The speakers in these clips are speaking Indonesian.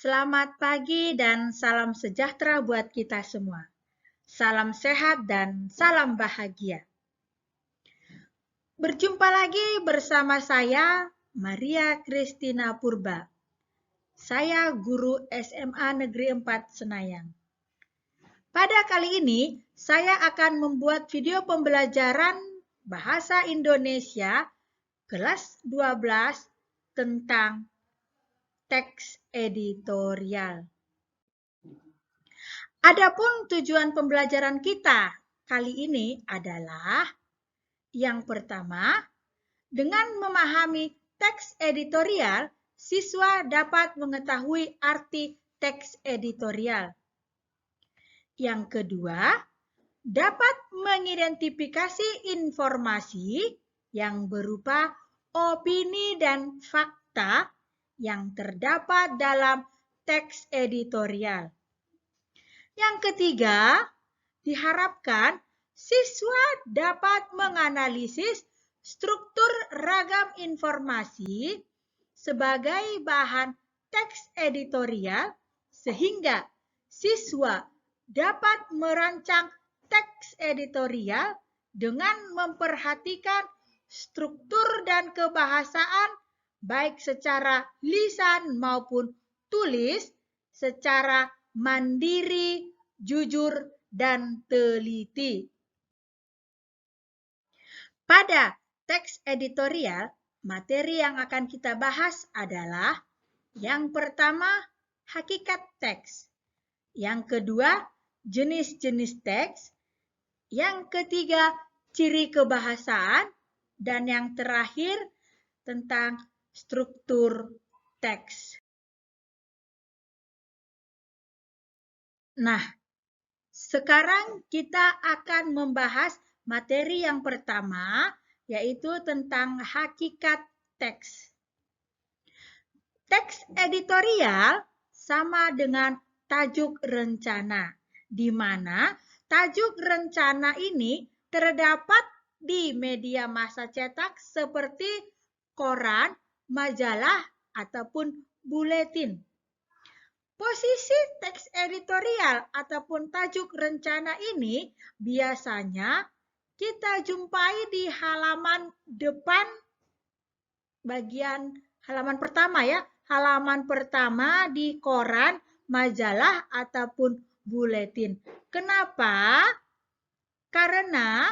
Selamat pagi dan salam sejahtera buat kita semua. Salam sehat dan salam bahagia. Berjumpa lagi bersama saya, Maria Kristina Purba. Saya guru SMA Negeri 4 Senayan. Pada kali ini, saya akan membuat video pembelajaran Bahasa Indonesia kelas 12 tentang teks editorial. Adapun tujuan pembelajaran kita kali ini adalah yang pertama, dengan memahami teks editorial, siswa dapat mengetahui arti teks editorial. Yang kedua, dapat mengidentifikasi informasi yang berupa opini dan fakta yang terdapat dalam teks editorial. Yang ketiga, diharapkan siswa dapat menganalisis struktur ragam informasi sebagai bahan teks editorial sehingga siswa dapat merancang teks editorial dengan memperhatikan struktur dan kebahasaan baik secara lisan maupun tulis secara mandiri, jujur, dan teliti. Pada teks editorial, materi yang akan kita bahas adalah yang pertama, hakikat teks. Yang kedua, jenis-jenis teks. Yang ketiga, ciri kebahasaan. Dan yang terakhir, tentang struktur teks. Nah, sekarang kita akan membahas materi yang pertama, yaitu tentang hakikat teks. Teks editorial sama dengan tajuk rencana, di mana tajuk rencana ini terdapat di media massa cetak seperti koran, majalah, ataupun buletin. Posisi teks editorial ataupun tajuk rencana ini biasanya kita jumpai di halaman depan bagian halaman pertama ya. Halaman pertama di koran, majalah, ataupun buletin. Kenapa? Karena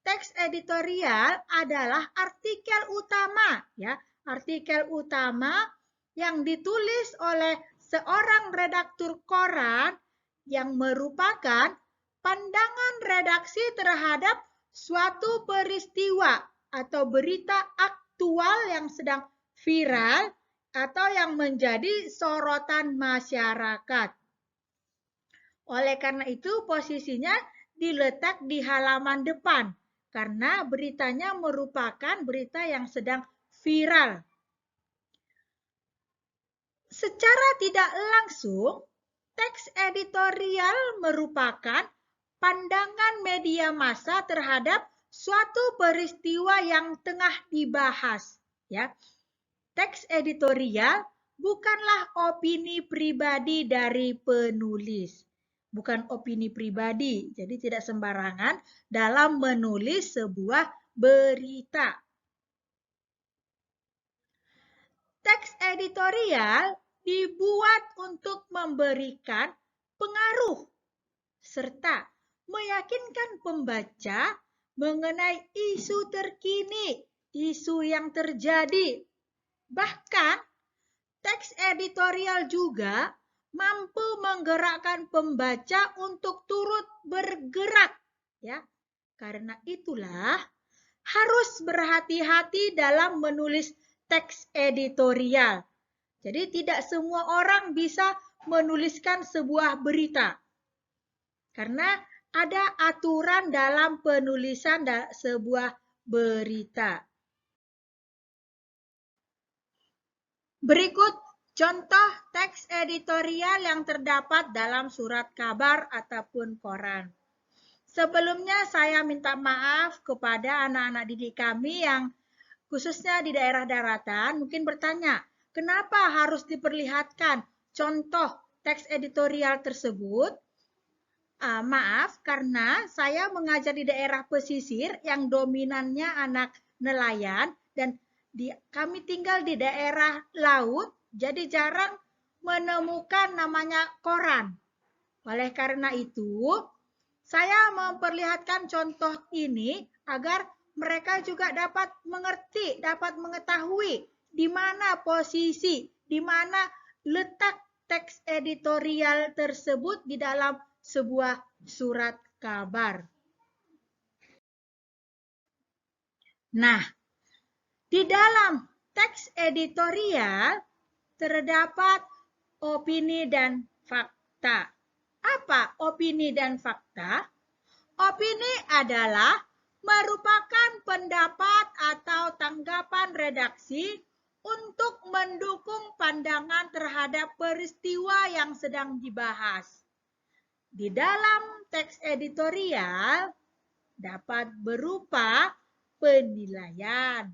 teks editorial adalah artikel utama ya. Artikel utama yang ditulis oleh seorang redaktur koran yang merupakan pandangan redaksi terhadap suatu peristiwa atau berita aktual yang sedang viral atau yang menjadi sorotan masyarakat. Oleh karena itu posisinya diletak di halaman depan karena beritanya merupakan berita yang sedang viral. Secara tidak langsung, teks editorial merupakan pandangan media massa terhadap suatu peristiwa yang tengah dibahas. Ya. Teks editorial bukanlah opini pribadi dari penulis. Bukan opini pribadi, jadi tidak sembarangan dalam menulis sebuah berita. Teks editorial dibuat untuk memberikan pengaruh serta meyakinkan pembaca mengenai isu terkini, isu yang terjadi. Bahkan, teks editorial juga mampu menggerakkan pembaca untuk turut bergerak. Ya, karena itulah harus berhati-hati dalam menulis teks editorial. Jadi tidak semua orang bisa menuliskan sebuah berita. Karena ada aturan dalam penulisan sebuah berita. Berikut contoh teks editorial yang terdapat dalam surat kabar ataupun koran. Sebelumnya saya minta maaf kepada anak-anak didik kami yang khususnya di daerah daratan mungkin bertanya, kenapa harus diperlihatkan contoh teks editorial tersebut, maaf karena saya mengajar di daerah pesisir yang dominannya anak nelayan dan kami tinggal di daerah laut, jadi jarang menemukan namanya koran. Oleh karena itu, saya memperlihatkan contoh ini agar mereka juga dapat mengerti, dapat mengetahui di mana posisi, di mana letak teks editorial tersebut di dalam sebuah surat kabar. Nah, di dalam teks editorial terdapat opini dan fakta. Apa opini dan fakta? Opini adalah merupakan pendapat atau tanggapan redaksi untuk mendukung pandangan terhadap peristiwa yang sedang dibahas. Di dalam teks editorial dapat berupa penilaian,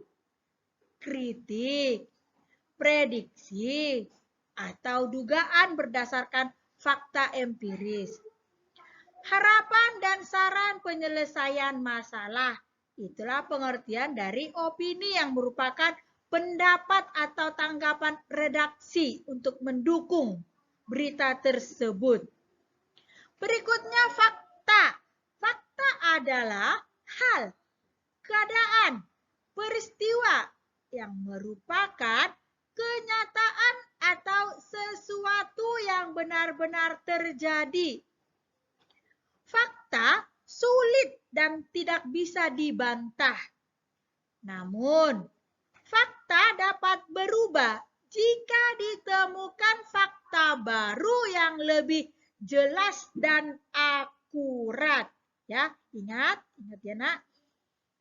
kritik, prediksi, atau dugaan berdasarkan fakta empiris. Harapan dan saran penyelesaian masalah. Itulah pengertian dari opini yang merupakan pendapat atau tanggapan redaksi untuk mendukung berita tersebut. Berikutnya fakta. Fakta adalah hal, keadaan, peristiwa yang merupakan kenyataan atau sesuatu yang benar-benar terjadi. Fakta sulit dan tidak bisa dibantah. Namun, fakta dapat berubah jika ditemukan fakta baru yang lebih jelas dan akurat. Ya, ingat ya nak.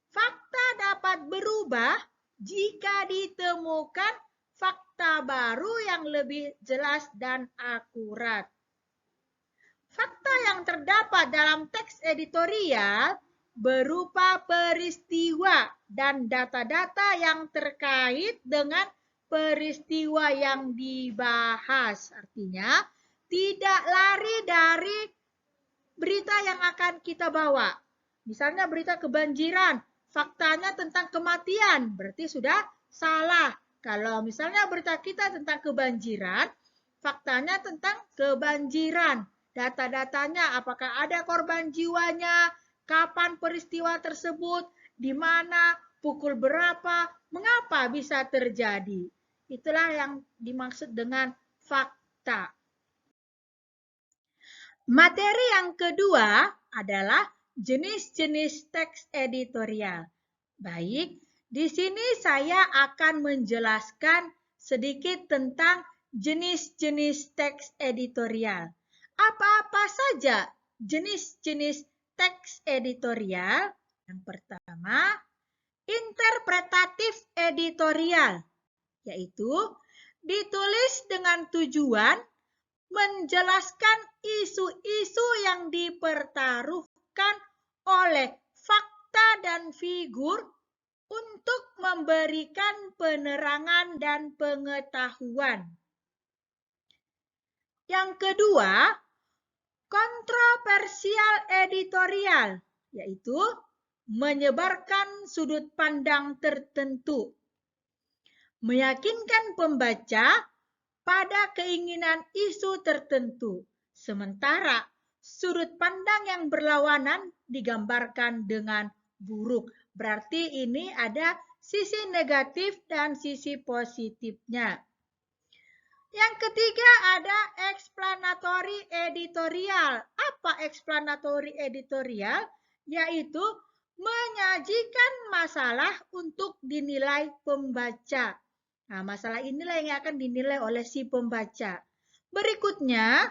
Fakta dapat berubah jika ditemukan fakta baru yang lebih jelas dan akurat. Fakta yang terdapat dalam teks editorial berupa peristiwa dan data-data yang terkait dengan peristiwa yang dibahas. Artinya, tidak lari dari berita yang akan kita bawa. Misalnya berita kebanjiran, faktanya tentang kematian, berarti sudah salah. Kalau misalnya berita kita tentang kebanjiran, faktanya tentang kebanjiran. Data-datanya, apakah ada korban jiwanya, kapan peristiwa tersebut, di mana, pukul berapa, mengapa bisa terjadi. Itulah yang dimaksud dengan fakta. Materi yang kedua adalah jenis-jenis teks editorial. Baik, di sini saya akan menjelaskan sedikit tentang jenis-jenis teks editorial. Apa-apa saja jenis-jenis teks editorial? Yang pertama, interpretatif editorial, yaitu ditulis dengan tujuan menjelaskan isu-isu yang dipertaruhkan oleh fakta dan figur untuk memberikan penerangan dan pengetahuan. Yang kedua, kontroversial editorial, yaitu menyebarkan sudut pandang tertentu, meyakinkan pembaca pada keinginan isu tertentu, sementara sudut pandang yang berlawanan digambarkan dengan buruk. Berarti ini ada sisi negatif dan sisi positifnya. Yang ketiga ada explanatory editorial. Apa explanatory editorial? Yaitu menyajikan masalah untuk dinilai pembaca. Nah, masalah inilah yang akan dinilai oleh si pembaca. Berikutnya,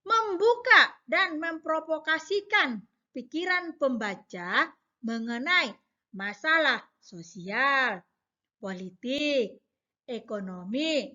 membuka dan memprovokasikan pikiran pembaca mengenai masalah sosial, politik, ekonomi,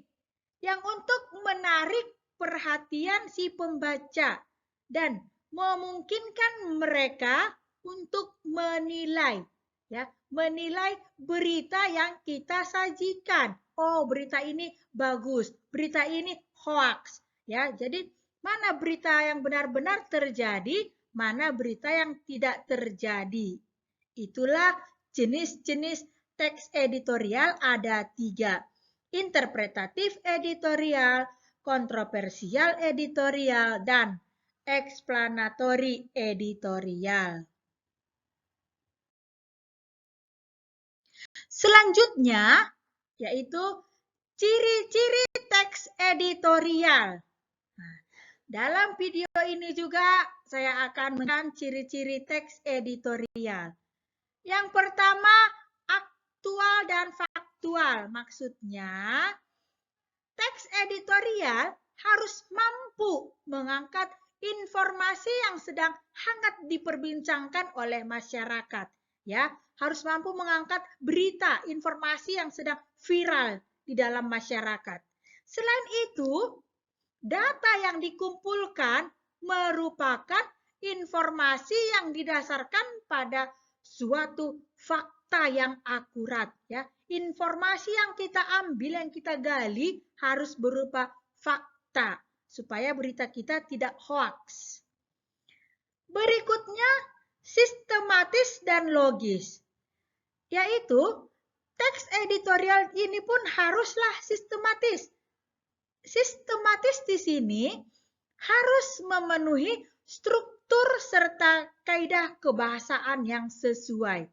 yang untuk menarik perhatian si pembaca dan memungkinkan mereka untuk menilai, ya, menilai berita yang kita sajikan. Oh, berita ini bagus, berita ini hoax. Ya, jadi mana berita yang benar-benar terjadi, mana berita yang tidak terjadi. Itulah jenis-jenis teks editorial ada 3. Interpretatif editorial, kontroversial editorial, dan explanatory editorial. Selanjutnya, yaitu ciri-ciri teks editorial. Nah, dalam video ini juga saya akan memberikan ciri-ciri teks editorial. Yang pertama, aktual dan faktual. Maksudnya, teks editorial harus mampu mengangkat informasi yang sedang hangat diperbincangkan oleh masyarakat. Ya, harus mampu mengangkat berita, informasi yang sedang viral di dalam masyarakat. Selain itu, data yang dikumpulkan merupakan informasi yang didasarkan pada suatu fakta yang akurat, ya. Informasi yang kita ambil, yang kita gali harus berupa fakta supaya berita kita tidak hoax. Berikutnya, sistematis dan logis. Yaitu, teks editorial ini pun haruslah sistematis. Sistematis di sini harus memenuhi struktur serta kaidah kebahasaan yang sesuai.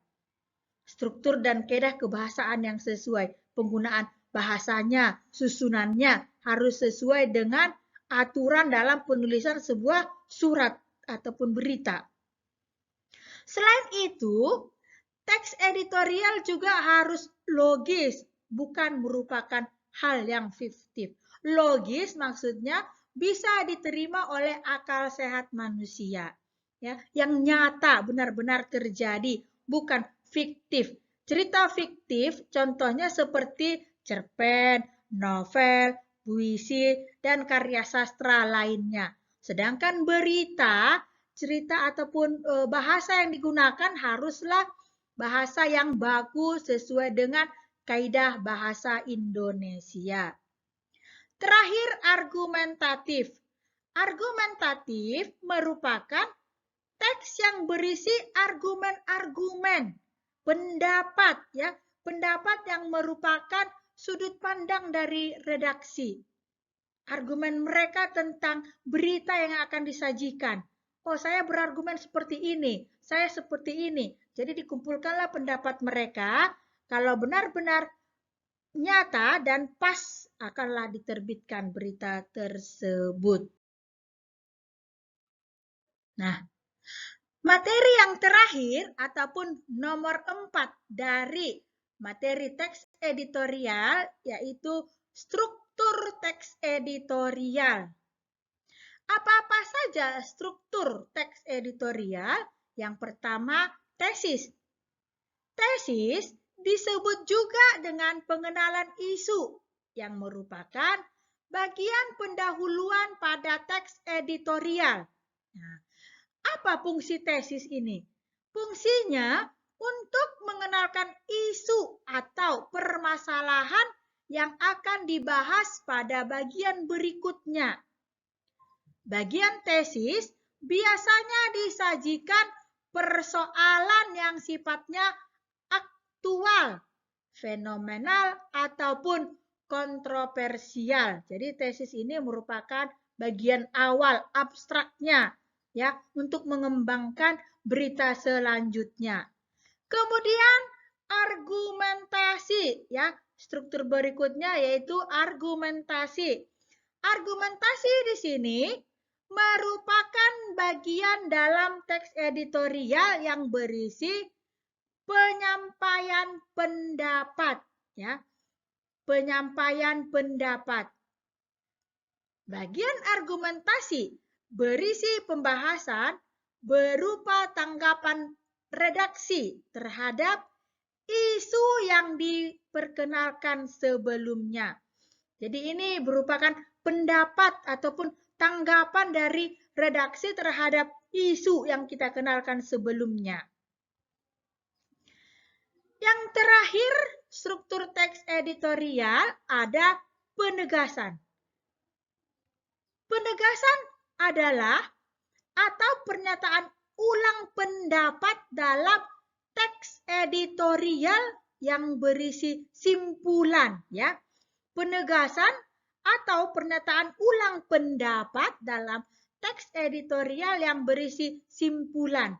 Struktur dan kaidah kebahasaan yang sesuai. Penggunaan bahasanya, susunannya harus sesuai dengan aturan dalam penulisan sebuah surat ataupun berita. Selain itu, teks editorial juga harus logis, bukan merupakan hal yang fiktif. Logis maksudnya bisa diterima oleh akal sehat manusia, ya, yang nyata benar-benar terjadi, bukan fiktif. Cerita fiktif contohnya seperti cerpen, novel, puisi, dan karya sastra lainnya. Sedangkan berita, cerita ataupun bahasa yang digunakan haruslah bahasa yang bagus sesuai dengan kaidah bahasa Indonesia. Terakhir, argumentatif. Argumentatif merupakan teks yang berisi argumen-argumen, pendapat, ya, pendapat yang merupakan sudut pandang dari redaksi. Argumen mereka tentang berita yang akan disajikan. Oh, saya berargumen seperti ini, saya seperti ini. Jadi dikumpulkanlah pendapat mereka, kalau benar-benar nyata dan pas akanlah diterbitkan berita tersebut. Nah, materi yang terakhir ataupun nomor 4 dari materi teks editorial yaitu struktur teks editorial. Apa-apa saja struktur teks editorial? Yang pertama, tesis. Tesis disebut juga dengan pengenalan isu yang merupakan bagian pendahuluan pada teks editorial. Nah, apa fungsi tesis ini? Fungsinya untuk mengenalkan isu atau permasalahan yang akan dibahas pada bagian berikutnya. Bagian tesis biasanya disajikan persoalan yang sifatnya aktual, fenomenal, ataupun kontroversial. Jadi tesis ini merupakan bagian awal abstraknya, ya, untuk mengembangkan berita selanjutnya. Kemudian argumentasi, ya, struktur berikutnya yaitu argumentasi. Argumentasi di sini merupakan bagian dalam teks editorial yang berisi penyampaian pendapat, ya. Penyampaian pendapat. Bagian argumentasi berisi pembahasan berupa tanggapan redaksi terhadap isu yang diperkenalkan sebelumnya. Jadi ini merupakan pendapat ataupun tanggapan dari redaksi terhadap isu yang kita kenalkan sebelumnya. Yang terakhir, struktur teks editorial ada penegasan. Penegasan adalah atau pernyataan ulang pendapat dalam teks editorial yang berisi simpulan, ya. Penegasan atau pernyataan ulang pendapat dalam teks editorial yang berisi simpulan,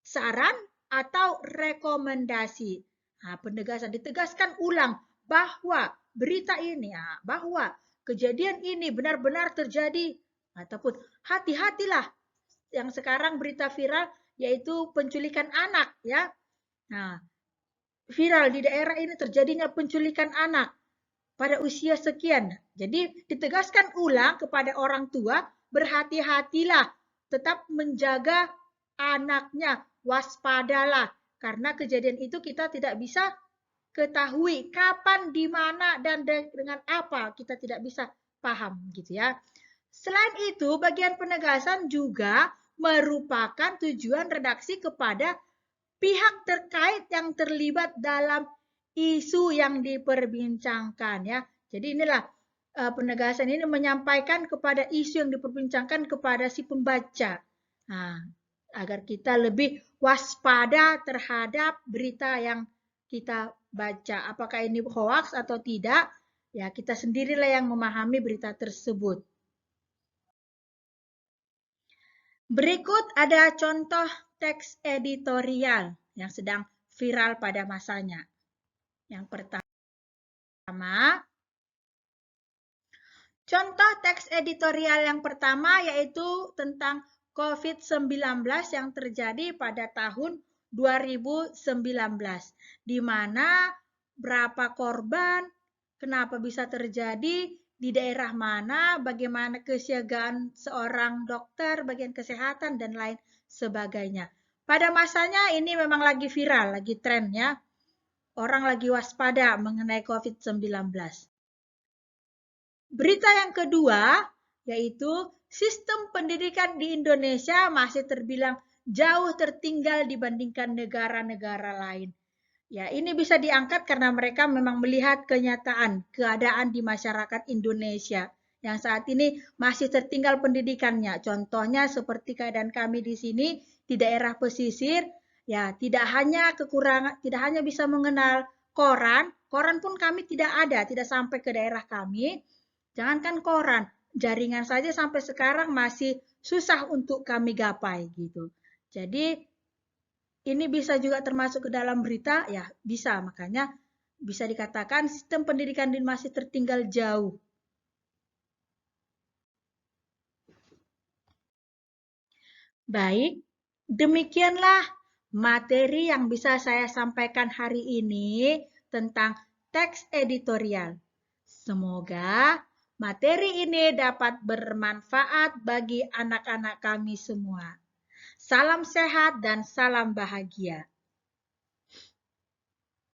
saran atau rekomendasi. Nah, penegasan ditegaskan ulang bahwa berita ini, bahwa kejadian ini benar-benar terjadi, ataupun hati-hatilah yang sekarang berita viral yaitu penculikan anak, ya. Nah, viral di daerah ini terjadinya penculikan anak pada usia sekian. Jadi ditegaskan ulang kepada orang tua, berhati-hatilah, tetap menjaga anaknya, waspadalah. Karena kejadian itu kita tidak bisa ketahui kapan, di mana, dan dengan apa, kita tidak bisa paham gitu ya. Selain itu, bagian penegasan juga merupakan tujuan redaksi kepada pihak terkait yang terlibat dalam isu yang diperbincangkan, ya. Jadi inilah penegasan ini menyampaikan kepada isu yang diperbincangkan kepada si pembaca. Nah, agar kita lebih waspada terhadap berita yang kita baca. Apakah ini hoax atau tidak? Ya, kita sendirilah yang memahami berita tersebut. Berikut ada contoh teks editorial yang sedang viral pada masanya. Yang pertama, contoh teks editorial yang pertama yaitu tentang COVID-19 yang terjadi pada tahun 2019, di mana berapa korban, kenapa bisa terjadi, di daerah mana, bagaimana kesiagaan seorang dokter, bagian kesehatan, dan lain sebagainya. Pada masanya ini memang lagi viral, lagi tren ya. Orang lagi waspada mengenai COVID-19. Berita yang kedua, yaitu sistem pendidikan di Indonesia masih terbilang jauh tertinggal dibandingkan negara-negara lain. Ya, ini bisa diangkat karena mereka memang melihat kenyataan, keadaan di masyarakat Indonesia yang saat ini masih tertinggal pendidikannya. Contohnya seperti keadaan kami di sini di daerah pesisir, ya tidak hanya bisa mengenal koran pun kami tidak ada, tidak sampai ke daerah kami. Jangankan koran, jaringan saja sampai sekarang masih susah untuk kami gapai gitu. Jadi ini bisa juga termasuk ke dalam berita, ya bisa. Makanya bisa dikatakan sistem pendidikan di masih tertinggal jauh. Baik, demikianlah materi yang bisa saya sampaikan hari ini tentang teks editorial. Semoga materi ini dapat bermanfaat bagi anak-anak kami semua. Salam sehat dan salam bahagia.